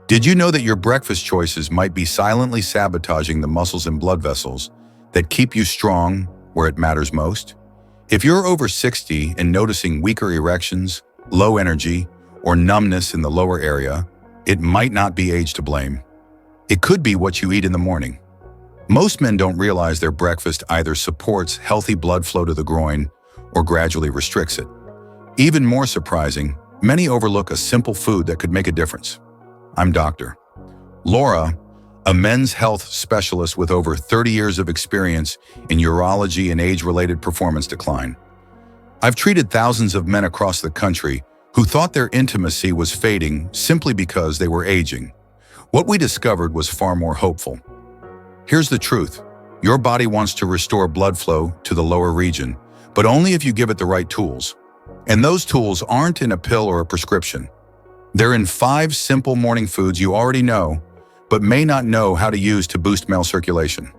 Did you know that your breakfast choices might be silently sabotaging the muscles and blood vessels that keep you strong where it matters most? If you're over 60 and noticing weaker erections, low energy, or numbness in the lower area, it might not be age to blame. It could be what you eat in the morning. Most men don't realize their breakfast either supports healthy blood flow to the groin or gradually restricts it. Even more surprising, many overlook a simple food that could make a difference. I'm Dr. Laura, a men's health specialist with over 30 years of experience in urology and age-related performance decline. I've treated thousands of men across the country who thought their intimacy was fading simply because they were aging. What we discovered was far more hopeful. Here's the truth. Your body wants to restore blood flow to the lower region, but only if you give it the right tools. And those tools aren't in a pill or a prescription. They're in 5 simple morning foods you already know, but may not know how to use to boost male circulation.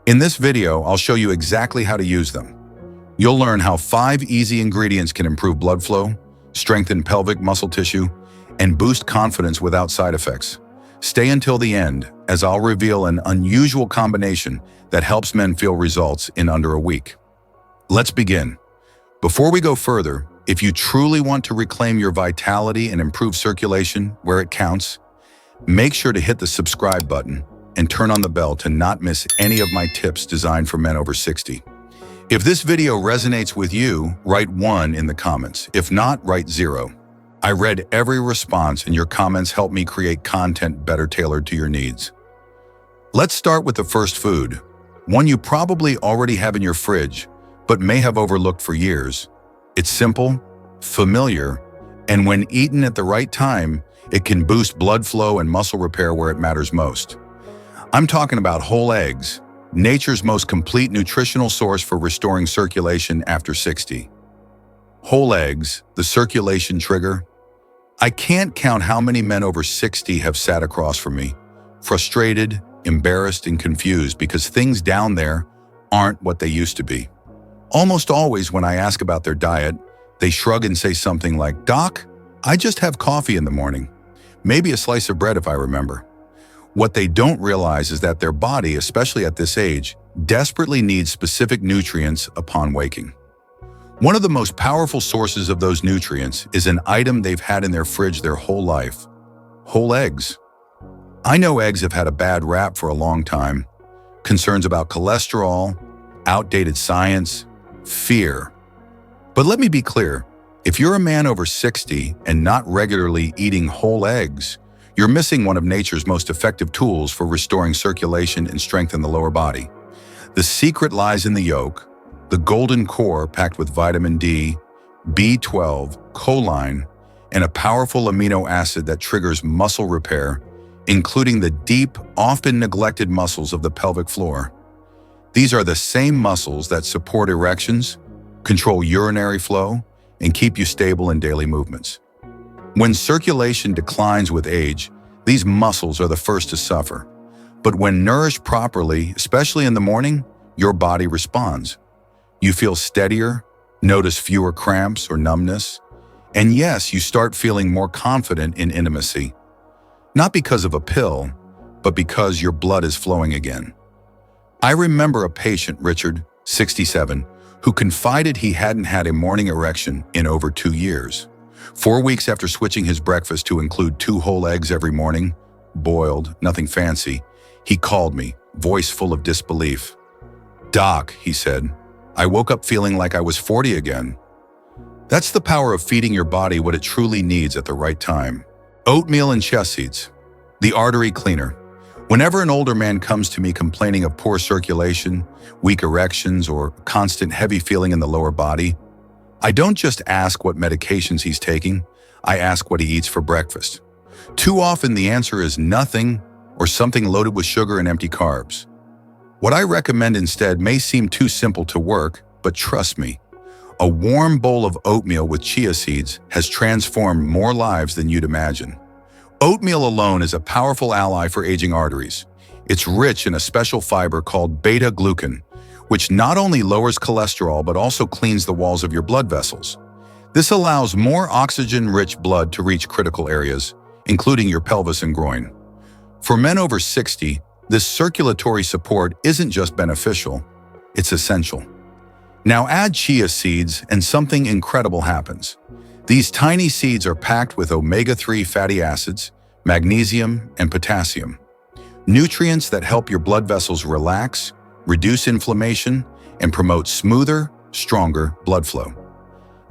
In this video, I'll show you exactly how to use them. You'll learn how 5 easy ingredients can improve blood flow, strengthen pelvic muscle tissue, and boost confidence without side effects. Stay until the end, as I'll reveal an unusual combination that helps men feel results in under a week. Let's begin. Before we go further, if you truly want to reclaim your vitality and improve circulation where it counts, make sure to hit the subscribe button and turn on the bell to not miss any of my tips designed for men over 60. If this video resonates with you, write 1 in the comments. If not, write 0. I read every response, and your comments help me create content better tailored to your needs. Let's start with the first food, one you probably already have in your fridge, but may have overlooked for years. It's simple, familiar, and when eaten at the right time, it can boost blood flow and muscle repair where it matters most. I'm talking about whole eggs, nature's most complete nutritional source for restoring circulation after 60. Whole eggs, the circulation trigger. I can't count how many men over 60 have sat across from me, frustrated, embarrassed, and confused because things down there aren't what they used to be. Almost always when I ask about their diet, they shrug and say something like, "Doc, I just have coffee in the morning. Maybe a slice of bread if I remember." What they don't realize is that their body, especially at this age, desperately needs specific nutrients upon waking. One of the most powerful sources of those nutrients is an item they've had in their fridge their whole life: whole eggs. I know eggs have had a bad rap for a long time. Concerns about cholesterol, outdated science, fear. But let me be clear, if you're a man over 60 and not regularly eating whole eggs, you're missing one of nature's most effective tools for restoring circulation and strength in the lower body. The secret lies in the yolk, the golden core packed with vitamin D, B12, choline, and a powerful amino acid that triggers muscle repair, including the deep, often neglected muscles of the pelvic floor. These are the same muscles that support erections, control urinary flow, and keep you stable in daily movements. When circulation declines with age, these muscles are the first to suffer. But when nourished properly, especially in the morning, your body responds. You feel steadier, notice fewer cramps or numbness, and yes, you start feeling more confident in intimacy. Not because of a pill, but because your blood is flowing again. I remember a patient, Richard, 67, who confided he hadn't had a morning erection in over 2 years. 4 weeks after switching his breakfast to include 2 whole eggs every morning, boiled, nothing fancy, he called me, voice full of disbelief. "Doc," he said, "I woke up feeling like I was 40 again." That's the power of feeding your body what it truly needs at the right time. Oatmeal and chia seeds, the artery cleaner. Whenever an older man comes to me complaining of poor circulation, weak erections, or constant heavy feeling in the lower body, I don't just ask what medications he's taking, I ask what he eats for breakfast. Too often the answer is nothing or something loaded with sugar and empty carbs. What I recommend instead may seem too simple to work, but trust me, a warm bowl of oatmeal with chia seeds has transformed more lives than you'd imagine. Oatmeal alone is a powerful ally for aging arteries. It's rich in a special fiber called beta-glucan, which not only lowers cholesterol but also cleans the walls of your blood vessels. This allows more oxygen-rich blood to reach critical areas, including your pelvis and groin. For men over 60, this circulatory support isn't just beneficial, it's essential. Now add chia seeds and something incredible happens. These tiny seeds are packed with omega-3 fatty acids, magnesium, and potassium. Nutrients that help your blood vessels relax, reduce inflammation, and promote smoother, stronger blood flow.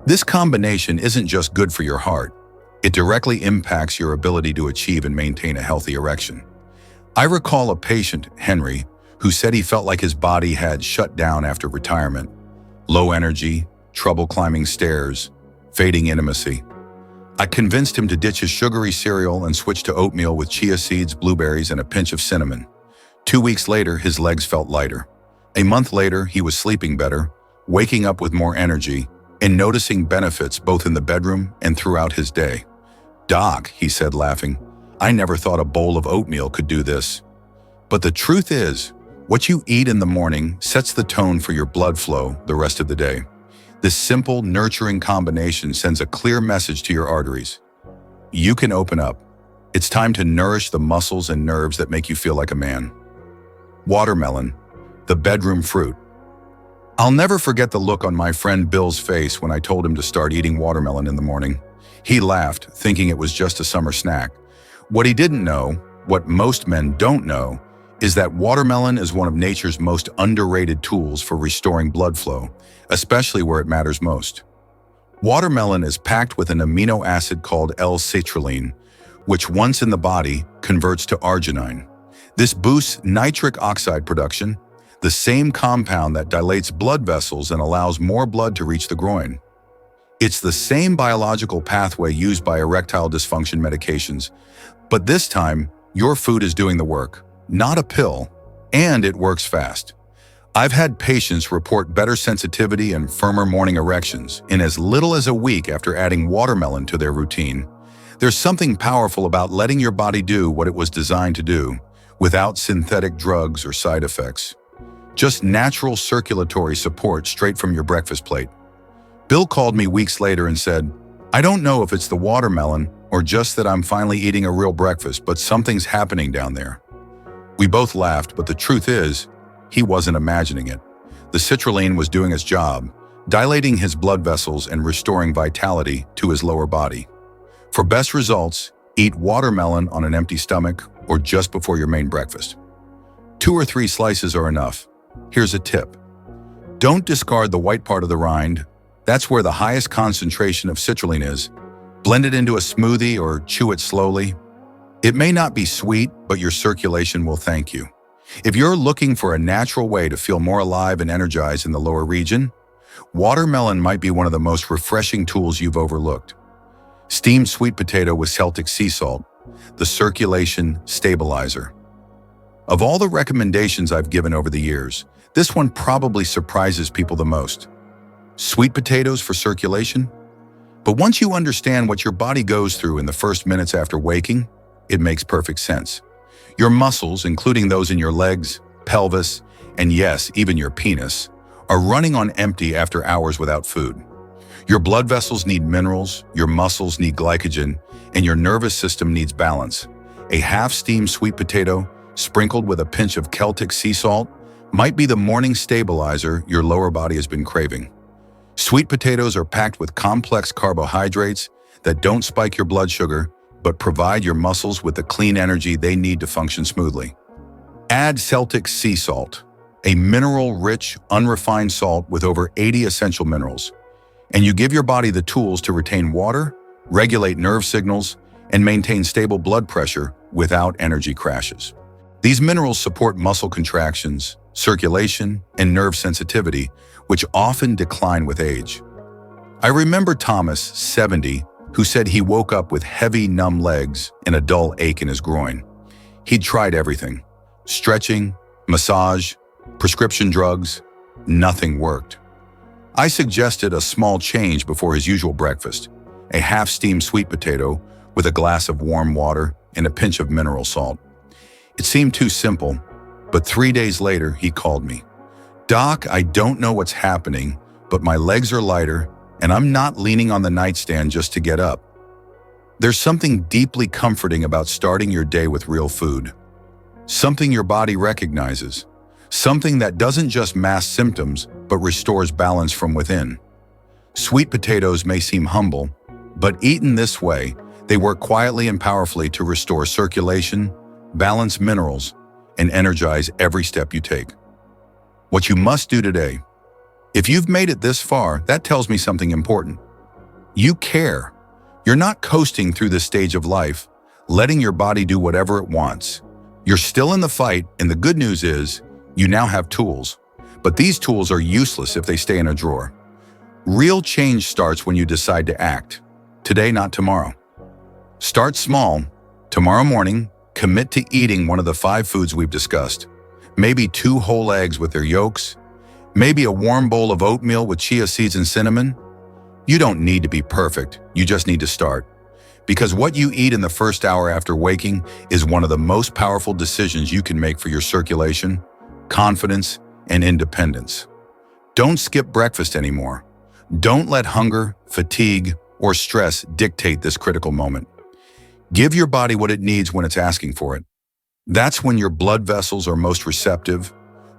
This combination isn't just good for your heart, it directly impacts your ability to achieve and maintain a healthy erection. I recall a patient, Henry, who said he felt like his body had shut down after retirement. Low energy, trouble climbing stairs, fading intimacy. I convinced him to ditch his sugary cereal and switch to oatmeal with chia seeds, blueberries, and a pinch of cinnamon. 2 weeks later, his legs felt lighter. A month later, he was sleeping better, waking up with more energy, and noticing benefits both in the bedroom and throughout his day. "Doc," he said laughing, "I never thought a bowl of oatmeal could do this." But the truth is, what you eat in the morning sets the tone for your blood flow the rest of the day. This simple, nurturing combination sends a clear message to your arteries. You can open up. It's time to nourish the muscles and nerves that make you feel like a man. Watermelon, the bedroom fruit. I'll never forget the look on my friend Bill's face when I told him to start eating watermelon in the morning. He laughed, thinking it was just a summer snack. What he didn't know, what most men don't know, is that watermelon is one of nature's most underrated tools for restoring blood flow, especially where it matters most. Watermelon is packed with an amino acid called L-citrulline, which once in the body converts to arginine. This boosts nitric oxide production, the same compound that dilates blood vessels and allows more blood to reach the groin. It's the same biological pathway used by erectile dysfunction medications, but this time, your food is doing the work, not a pill, and it works fast. I've had patients report better sensitivity and firmer morning erections in as little as a week after adding watermelon to their routine. There's something powerful about letting your body do what it was designed to do, without synthetic drugs or side effects. Just natural circulatory support straight from your breakfast plate. Bill called me weeks later and said, "I don't know if it's the watermelon or just that I'm finally eating a real breakfast, but something's happening down there." We both laughed, but the truth is, he wasn't imagining it. The citrulline was doing its job, dilating his blood vessels and restoring vitality to his lower body. For best results, eat watermelon on an empty stomach or just before your main breakfast. 2 or 3 slices are enough. Here's a tip. Don't discard the white part of the rind. That's where the highest concentration of citrulline is. Blend it into a smoothie or chew it slowly. It may not be sweet, but your circulation will thank you. If you're looking for a natural way to feel more alive and energized in the lower region, watermelon might be one of the most refreshing tools you've overlooked. Steamed sweet potato with Celtic sea salt, the circulation stabilizer. Of all the recommendations I've given over the years, this one probably surprises people the most. Sweet potatoes for circulation? But once you understand what your body goes through in the first minutes after waking, it makes perfect sense. Your muscles, including those in your legs, pelvis, and yes, even your penis, are running on empty after hours without food. Your blood vessels need minerals, your muscles need glycogen, and your nervous system needs balance. A half-steamed sweet potato, sprinkled with a pinch of Celtic sea salt, might be the morning stabilizer your lower body has been craving. Sweet potatoes are packed with complex carbohydrates that don't spike your blood sugar, but provide your muscles with the clean energy they need to function smoothly. Add Celtic sea salt, a mineral-rich, unrefined salt with over 80 essential minerals, and you give your body the tools to retain water, regulate nerve signals, and maintain stable blood pressure without energy crashes. These minerals support muscle contractions, circulation, and nerve sensitivity, which often decline with age. I remember Thomas, 70, who said he woke up with heavy, numb legs and a dull ache in his groin. He'd tried everything: stretching, massage, prescription drugs. Nothing worked. I suggested a small change before his usual breakfast: a half-steamed sweet potato with a glass of warm water and a pinch of mineral salt. It seemed too simple, but 3 days later, he called me. "Doc, I don't know what's happening, but my legs are lighter, and I'm not leaning on the nightstand just to get up." There's something deeply comforting about starting your day with real food. Something your body recognizes. Something that doesn't just mask symptoms, but restores balance from within. Sweet potatoes may seem humble, but eaten this way, they work quietly and powerfully to restore circulation, balance minerals, and energize every step you take. What you must do today. If you've made it this far, that tells me something important. You care. You're not coasting through this stage of life, letting your body do whatever it wants. You're still in the fight, and the good news is, you now have tools. But these tools are useless if they stay in a drawer. Real change starts when you decide to act. Today, not tomorrow. Start small. Tomorrow morning, commit to eating one of the 5 foods we've discussed. Maybe 2 whole eggs with their yolks. Maybe a warm bowl of oatmeal with chia seeds and cinnamon. You don't need to be perfect, you just need to start. Because what you eat in the first hour after waking is one of the most powerful decisions you can make for your circulation, confidence, and independence. Don't skip breakfast anymore. Don't let hunger, fatigue, or stress dictate this critical moment. Give your body what it needs when it's asking for it. That's when your blood vessels are most receptive,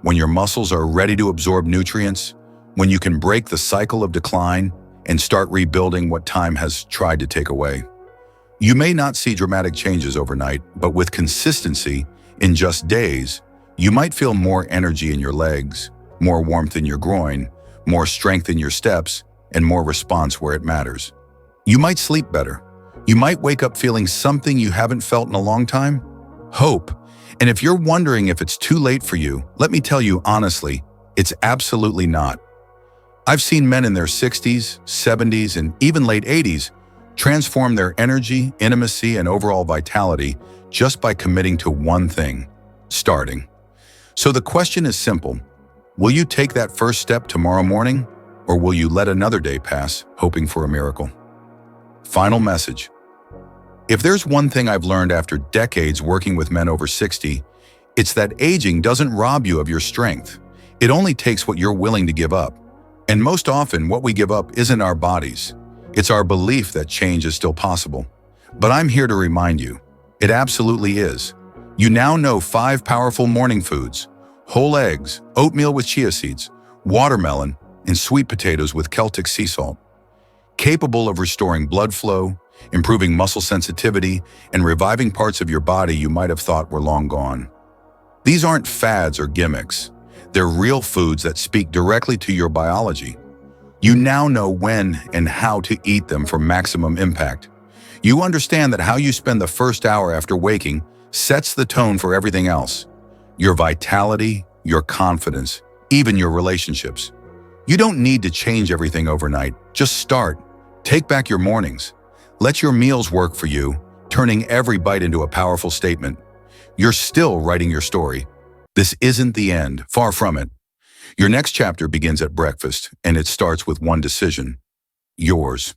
when your muscles are ready to absorb nutrients, when you can break the cycle of decline and start rebuilding what time has tried to take away. You may not see dramatic changes overnight, but with consistency, in just days, you might feel more energy in your legs, more warmth in your groin, more strength in your steps, and more response where it matters. You might sleep better. You might wake up feeling something you haven't felt in a long time. Hope. And if you're wondering if it's too late for you, let me tell you honestly, it's absolutely not. I've seen men in their 60s, 70s, and even late 80s transform their energy, intimacy, and overall vitality just by committing to one thing: starting. So the question is simple. Will you take that first step tomorrow morning, or will you let another day pass, hoping for a miracle? Final message. If there's one thing I've learned after decades working with men over 60, it's that aging doesn't rob you of your strength. It only takes what you're willing to give up. And most often, what we give up isn't our bodies. It's our belief that change is still possible. But I'm here to remind you, it absolutely is. You now know 5 powerful morning foods: whole eggs, oatmeal with chia seeds, watermelon, and sweet potatoes with Celtic sea salt. Capable of restoring blood flow, improving muscle sensitivity, and reviving parts of your body you might have thought were long gone. These aren't fads or gimmicks. They're real foods that speak directly to your biology. You now know when and how to eat them for maximum impact. You understand that how you spend the first hour after waking sets the tone for everything else. Your vitality, your confidence, even your relationships. You don't need to change everything overnight. Just start. Take back your mornings. Let your meals work for you, turning every bite into a powerful statement. You're still writing your story. This isn't the end, far from it. Your next chapter begins at breakfast, and it starts with one decision: yours.